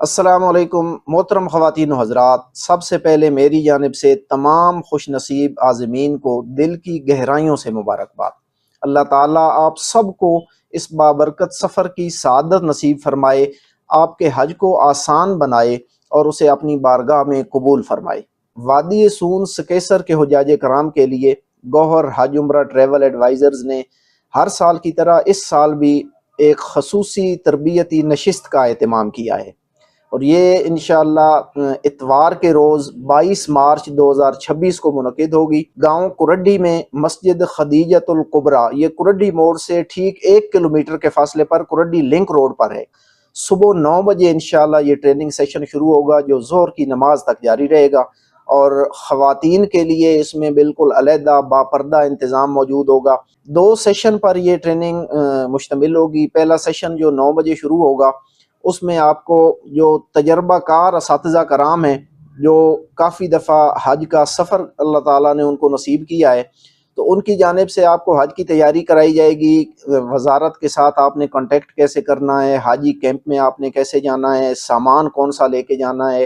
السلام علیکم محترم خواتین و حضرات، سب سے پہلے میری جانب سے تمام خوش نصیب عازمین کو دل کی گہرائیوں سے مبارکباد۔ اللہ تعالیٰ آپ سب کو اس بابرکت سفر کی سعادت نصیب فرمائے، آپ کے حج کو آسان بنائے اور اسے اپنی بارگاہ میں قبول فرمائے۔ وادی سون سکیسر کے حجاج کرام کے لیے گوہر حج عمرہ ٹریول ایڈوائزرز نے ہر سال کی طرح اس سال بھی ایک خصوصی تربیتی نشست کا اہتمام کیا ہے، اور یہ انشاءاللہ اتوار کے روز 22 مارچ 2026 کو منعقد ہوگی۔ گاؤں کرڈی میں مسجد خدیجۃ الکبریٰ، یہ کرڈی موڑ سے ٹھیک 1 کلومیٹر کے فاصلے پر کرڈی لنک روڈ پر ہے۔ صبح 9 بجے انشاءاللہ یہ ٹریننگ سیشن شروع ہوگا جو ظہر کی نماز تک جاری رہے گا، اور خواتین کے لیے اس میں بالکل علیحدہ باپردہ انتظام موجود ہوگا۔ 2 سیشن پر یہ ٹریننگ مشتمل ہوگی۔ پہلا سیشن جو 9 بجے شروع ہوگا، اس میں آپ کو جو تجربہ کار اساتذہ کرام ہیں، جو کافی دفعہ حج کا سفر اللہ تعالیٰ نے ان کو نصیب کیا ہے، تو ان کی جانب سے آپ کو حج کی تیاری کرائی جائے گی۔ وزارت کے ساتھ آپ نے کانٹیکٹ کیسے کرنا ہے، حاجی کیمپ میں آپ نے کیسے جانا ہے، سامان کون سا لے کے جانا ہے،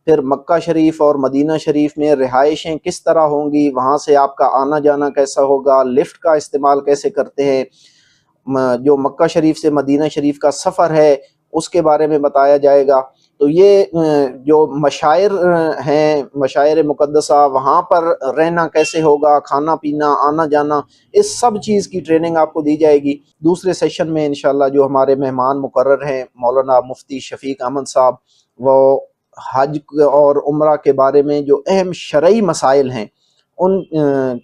پھر مکہ شریف اور مدینہ شریف میں رہائشیں کس طرح ہوں گی، وہاں سے آپ کا آنا جانا کیسا ہوگا، لفٹ کا استعمال کیسے کرتے ہیں، جو مکہ شریف سے مدینہ شریف کا سفر ہے اس کے بارے میں بتایا جائے گا۔ تو یہ جو مشاعر ہیں، مشاعر مقدسہ، وہاں پر رہنا کیسے ہوگا، کھانا پینا، آنا جانا، اس سب چیز کی ٹریننگ آپ کو دی جائے گی۔ دوسرے سیشن میں انشاءاللہ جو ہمارے مہمان مقرر ہیں مولانا مفتی شفیق احمد صاحب، وہ حج اور عمرہ کے بارے میں جو اہم شرعی مسائل ہیں ان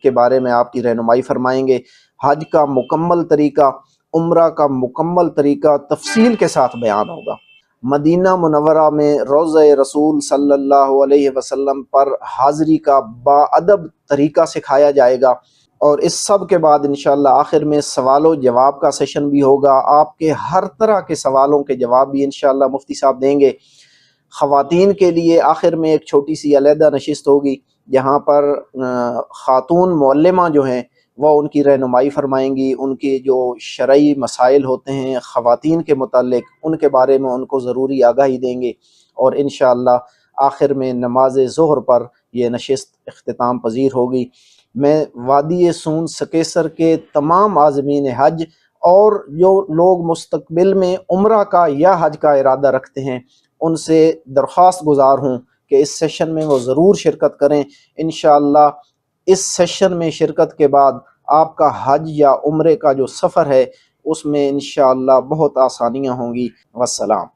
کے بارے میں آپ کی رہنمائی فرمائیں گے۔ حج کا مکمل طریقہ، عمرہ کا مکمل طریقہ تفصیل کے ساتھ بیان ہوگا۔ مدینہ منورہ میں روضہ رسول صلی اللہ علیہ وسلم پر حاضری کا باادب طریقہ سکھایا جائے گا، اور اس سب کے بعد انشاءاللہ آخر میں سوال و جواب کا سیشن بھی ہوگا۔ آپ کے ہر طرح کے سوالوں کے جواب بھی انشاءاللہ مفتی صاحب دیں گے۔ خواتین کے لیے آخر میں ایک چھوٹی سی علیحدہ نشست ہوگی، جہاں پر خاتون معلمہ جو ہیں وہ ان کی رہنمائی فرمائیں گی، ان کے جو شرعی مسائل ہوتے ہیں خواتین کے متعلق ان کے بارے میں ان کو ضروری آگاہی دیں گے، اور انشاءاللہ آخر میں نماز ظہر پر یہ نشست اختتام پذیر ہوگی۔ میں وادی سون سکیسر کے تمام عازمین حج اور جو لوگ مستقبل میں عمرہ کا یا حج کا ارادہ رکھتے ہیں ان سے درخواست گزار ہوں کہ اس سیشن میں وہ ضرور شرکت کریں۔ انشاءاللہ اس سیشن میں شرکت کے بعد آپ کا حج یا عمرے کا جو سفر ہے اس میں انشاءاللہ بہت آسانیاں ہوں گی۔ والسلام۔